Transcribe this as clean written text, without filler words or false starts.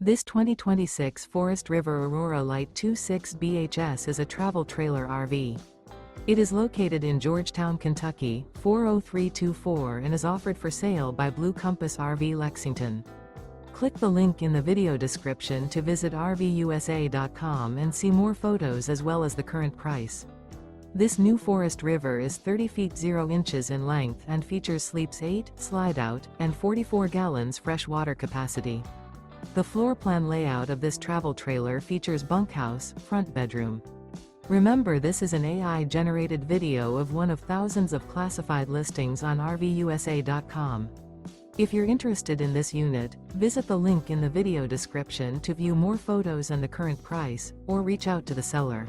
This 2026 Forest River Aurora Light 26 BHS is a travel trailer RV. It is located in Georgetown, Kentucky, 40324 and is offered for sale by Blue Compass RV Lexington. Click the link in the video description to visit RVUSA.com and see more photos as well as the current price. This new Forest River is 30 feet 0 inches in length and features sleeps 8, slide-out, and 44 gallons fresh water capacity. The floor plan layout of this travel trailer features bunkhouse, front bedroom. Remember, this is an AI-generated video of one of thousands of classified listings on RVUSA.com. If you're interested in this unit, visit the link in the video description to view more photos and the current price, or reach out to the seller.